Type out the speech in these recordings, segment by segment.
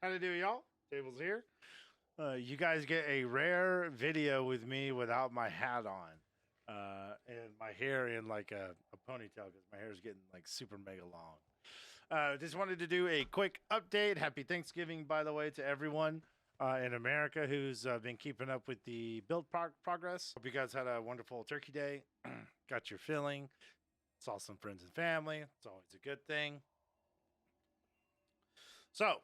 How to do, y'all? Tables here. You guys get a rare video with me without my hat on, and my hair in like a ponytail because my hair is getting like super mega long. Just wanted to do a quick update. Happy Thanksgiving, by the way, to everyone in America who's been keeping up with the build progress. Hope you guys had a wonderful Turkey Day. Got your filling. Saw some friends and family. It's always a good thing. So,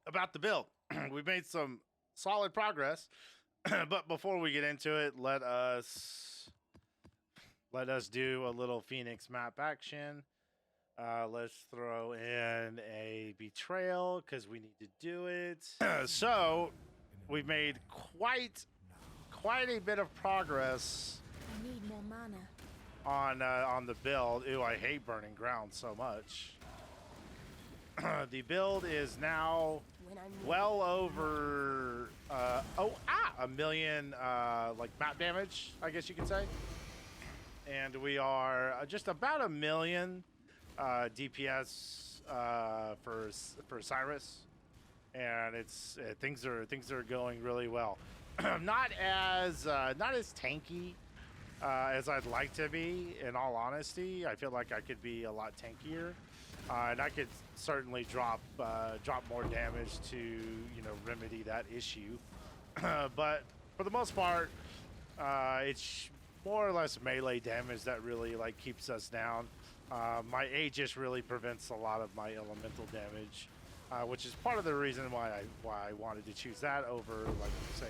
about the build, we've made some solid progress. But before we get into it, let us do a little Phoenix map action. Let's throw in a betrayal because we need to do it. So we've made quite a bit of progress. I need more mana. On the build. Ew, I hate burning ground so much. The build is now well over a million like map damage, I guess you could say. And we are just about a million DPS for Cyrus, and it's things are going really well. Not as tanky as I'd like to be. In all honesty, I feel like I could be a lot tankier, and I could certainly drop more damage to remedy that issue. But for the most part, it's more or less melee damage that really like keeps us down. My Aegis really prevents a lot of my elemental damage, which is part of the reason why I wanted to choose that over, like, say,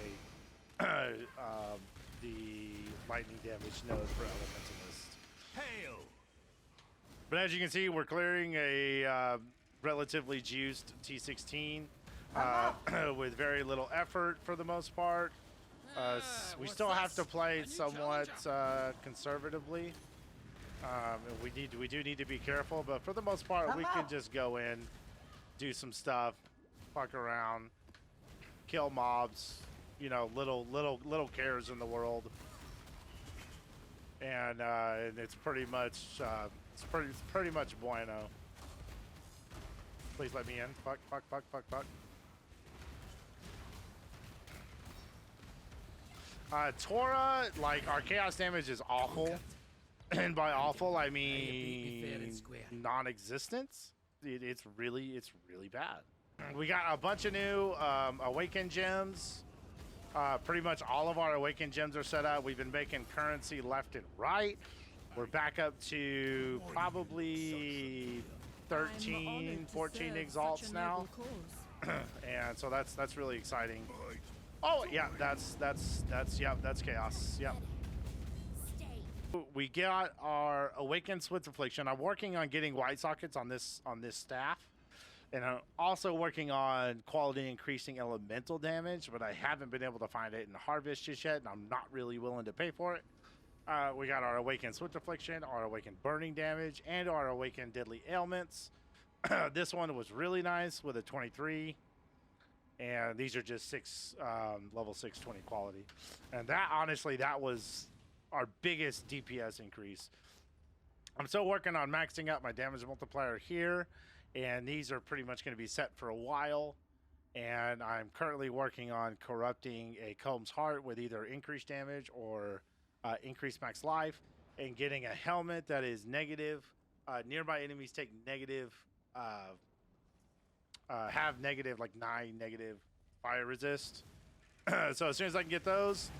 the lightning damage node for Elementalist. Hail! But as you can see, we're clearing a relatively juiced T16 with very little effort for the most part. We still have to play it somewhat conservatively. We do need to be careful, but for the most part, we can just go in, do some stuff, fuck around, kill mobs, little cares in the world, and it's pretty much pretty much bueno. Please let me in. Fuck. Tora, like, our chaos damage is awful. And by awful, I mean non-existent. It's really bad. We got a bunch of new Awakened gems. Pretty much all of our Awakened gems are set up. We've been making currency left and right. We're back up to probably 13, 14 exalts now. And so that's really exciting. Oh yeah, that's chaos. Yep. We got our Awakened Swift Affliction. I'm working on getting white sockets on this staff, and I'm also working on quality increasing elemental damage, but I haven't been able to find it in Harvest just yet, and I'm not really willing to pay for it. We got our Awakened Swift Affliction, our Awakened Burning Damage, and our Awakened Deadly Ailments. This one was really nice with a 23, and these are just level 6 20 quality, and that was our biggest DPS increase. I'm still working on maxing out my damage multiplier here, and these are pretty much going to be set for a while. And I'm currently working on corrupting a Comb's Heart with either increased damage or increased max life, and getting a helmet that is negative. Nearby enemies take negative, have negative, like 9 negative fire resist. So as soon as I can get those,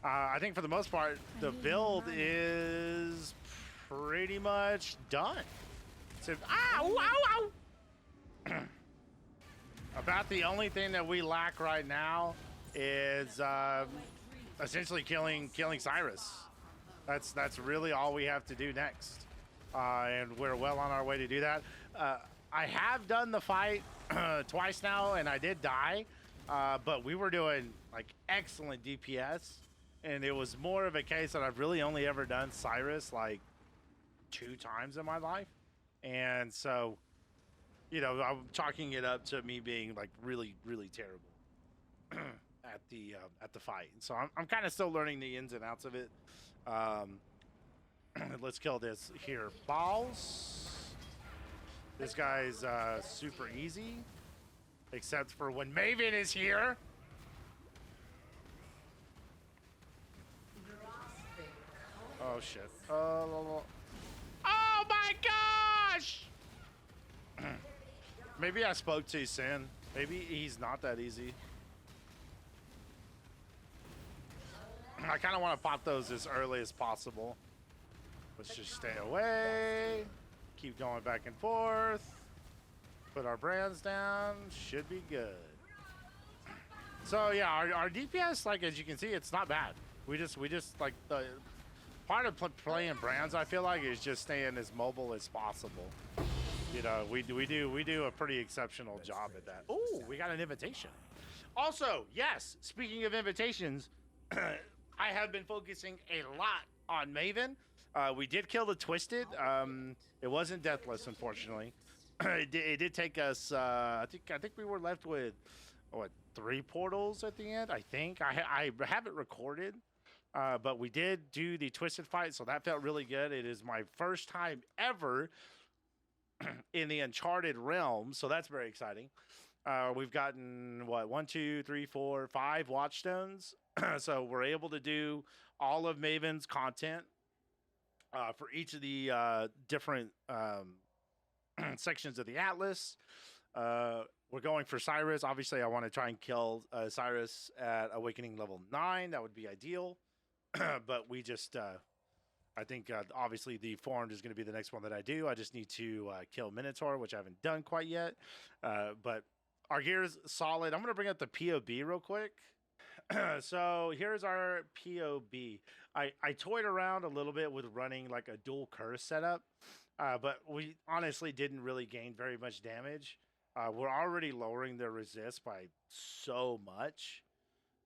I think for the most part, the build is pretty much done. So, ow! About the only thing that we lack right now is essentially killing Cyrus. That's really all we have to do next, and we're well on our way to do that. I have done the fight twice now, and I did die, but we were doing like excellent DPS. And it was more of a case that I've really only ever done Cyrus like 2 times in my life. And so, I'm chalking it up to me being like really terrible at the fight. And so I'm kind of still learning the ins and outs of it. Let's kill this here. Balls. This guy's super easy, except for when Maven is here. Oh shit. Oh my gosh! Maybe I spoke too soon. Maybe he's not that easy. I kind of want to pop those as early as possible. Let's just stay away. Keep going back and forth. Put our brands down. Should be good. So yeah, our DPS, like as you can see, it's not bad. We just like the part of playing brands, I feel like, is just staying as mobile as possible. You know, we do a pretty exceptional job at that. Oh, we got an invitation. Also, yes, speaking of invitations, I have been focusing a lot on Maven. We did kill the Twisted. It wasn't deathless, unfortunately. It did take us. I think we were left with what, 3 portals at the end. I think I have it recorded, but we did do the Twisted fight, so that felt really good. It is my first time ever in the Uncharted realm, so that's very exciting. We've gotten what, 1, 2, 3, 4, 5 watchstones. So we're able to do all of Maven's content for each of the different sections of the Atlas. We're going for Cyrus. Obviously, I want to try and kill Cyrus at Awakening level 9. That would be ideal. But we just, I think, obviously, the Formed is going to be the next one that I do. I just need to kill Minotaur, which I haven't done quite yet. But our gear is solid. I'm going to bring up the POB real quick. So here's our POB. I toyed around a little bit with running like a dual curse setup, but we honestly didn't really gain very much damage. We're already lowering their resist by so much.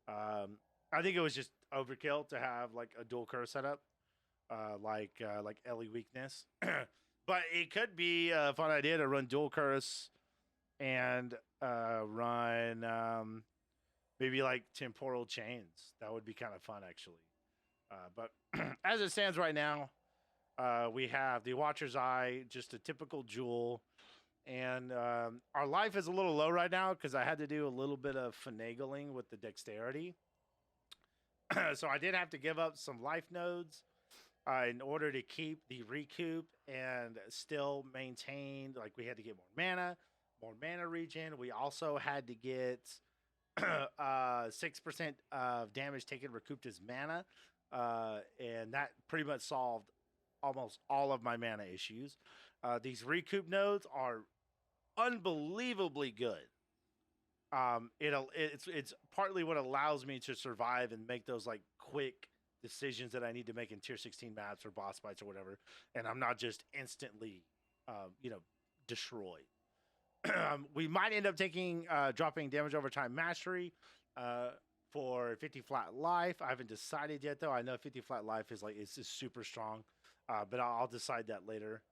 I think it was just overkill to have like a dual curse setup, like Ellie weakness. But it could be a fun idea to run dual curse and run maybe like temporal chains. That would be kind of fun, actually. But as it stands right now, we have the Watcher's Eye, just a typical jewel. And our life is a little low right now because I had to do a little bit of finagling with the dexterity. So I did have to give up some life nodes in order to keep the recoup and still maintain, like we had to get more mana regen. We also had to get 6% of damage taken recouped as mana. And that pretty much solved almost all of my mana issues. These recoup nodes are unbelievably good. It's partly what allows me to survive and make those like quick decisions that I need to make in tier 16 maps or boss fights or whatever, and I'm not just instantly destroyed. We might end up taking dropping damage over time mastery for 50 flat life. I haven't decided yet though. I know 50 flat life is like, it's just super strong, but I'll decide that later.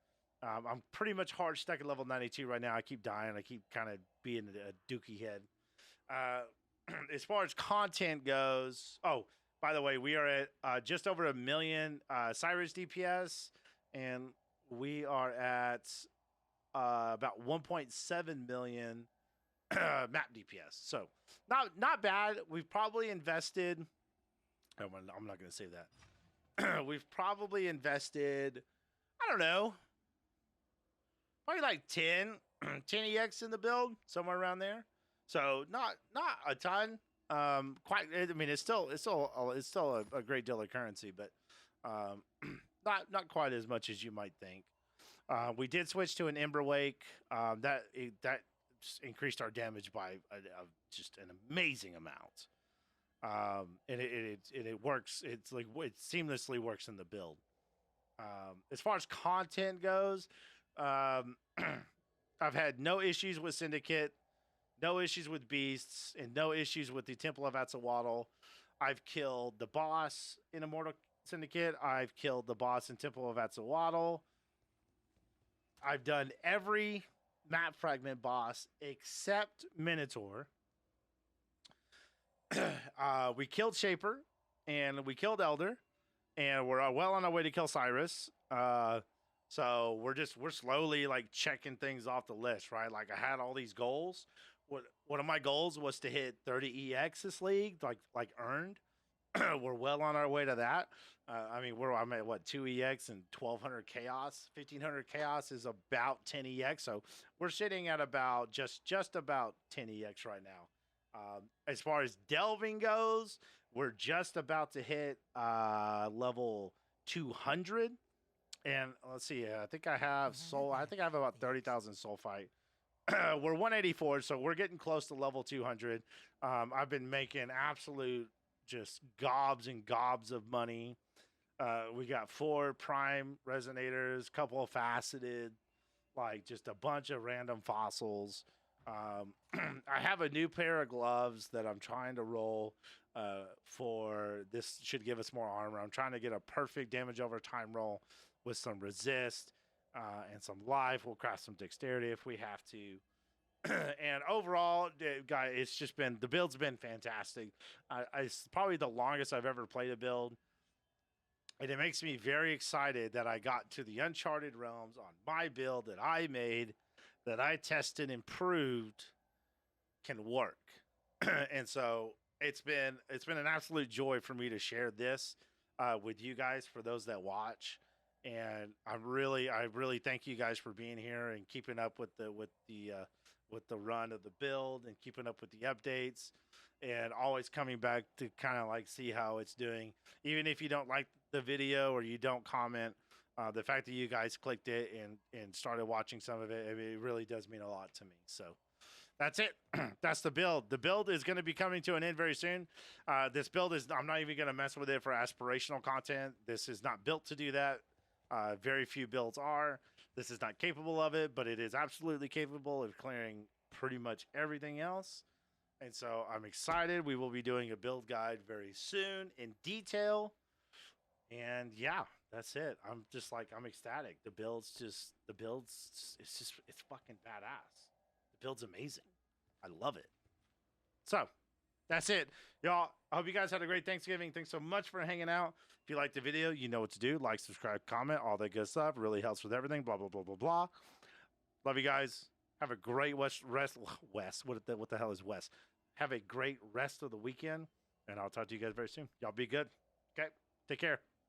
I'm pretty much hard stuck at level 92 right now. I keep dying. I keep kind of being a dookie head. As far as content goes, oh, by the way, we are at just over 1 million Cyrus DPS, and we are at about 1.7 million map DPS. So not bad. We've probably invested. Oh, I'm not going to say that. We've probably invested, I don't know, probably like 10 EX in the build, somewhere around there. So not a ton. Quite. I mean, it's still a great deal of currency, but not quite as much as you might think. We did switch to an Ember Wake. That increased our damage by just an amazing amount. And it works. It's like it seamlessly works in the build. As far as content goes, I've had no issues with Syndicate, no issues with Beasts, and no issues with the Temple of Atzawaddle. I've killed the boss in Immortal Syndicate. I've killed the boss in Temple of Atzawaddle. I've done every map fragment boss except Minotaur. We killed Shaper, and we killed Elder, and we're well on our way to kill Cyrus. So we're slowly like checking things off the list, right? Like I had all these goals. One of my goals was to hit 30 EX this league, like earned. We're well on our way to that. I mean, I'm at what 2 EX and 1200 chaos. 1500 chaos is about 10 EX, so we're sitting at about just about 10 EX right now. As far as delving goes, we're just about to hit level 200. And let's see, I think I have soul. I think I have about 30,000 soul fight. We're 184, so we're getting close to level 200. I've been making absolute just gobs and gobs of money. We got 4 prime resonators, couple of faceted, like just a bunch of random fossils. I have a new pair of gloves that I'm trying to roll for. This should give us more armor. I'm trying to get a perfect damage over time roll with some resist and some life. We'll craft some dexterity if we have to. And overall, guys, it's just been, the build's been fantastic. It's probably the longest I've ever played a build. And it makes me very excited that I got to the Uncharted Realms on my build that I made, that I tested and proved can work. And so it's been an absolute joy for me to share this with you guys, for those that watch. And I really thank you guys for being here and keeping up with the run of the build and keeping up with the updates, and always coming back to kind of like see how it's doing. Even if you don't like the video or you don't comment, the fact that you guys clicked it and started watching some of it, I mean, it really does mean a lot to me. So that's it. That's the build. The build is going to be coming to an end very soon. This build is, I'm not even going to mess with it for aspirational content. This is not built to do that. Very few builds are. This is not capable of it, but it is absolutely capable of clearing pretty much everything else. And so I'm excited. We will be doing a build guide very soon in detail. And yeah, that's it. I'm ecstatic. It's fucking badass. The build's amazing. I love it. So that's it, y'all. I hope you guys had a great Thanksgiving. Thanks so much for hanging out. If you liked the video, you know what to do. Like, subscribe, comment, all that good stuff. Really helps with everything. Blah, blah, blah, blah, blah. Love you guys. Have a great West. What the hell is West? Have a great rest of the weekend. And I'll talk to you guys very soon. Y'all be good. Okay? Take care.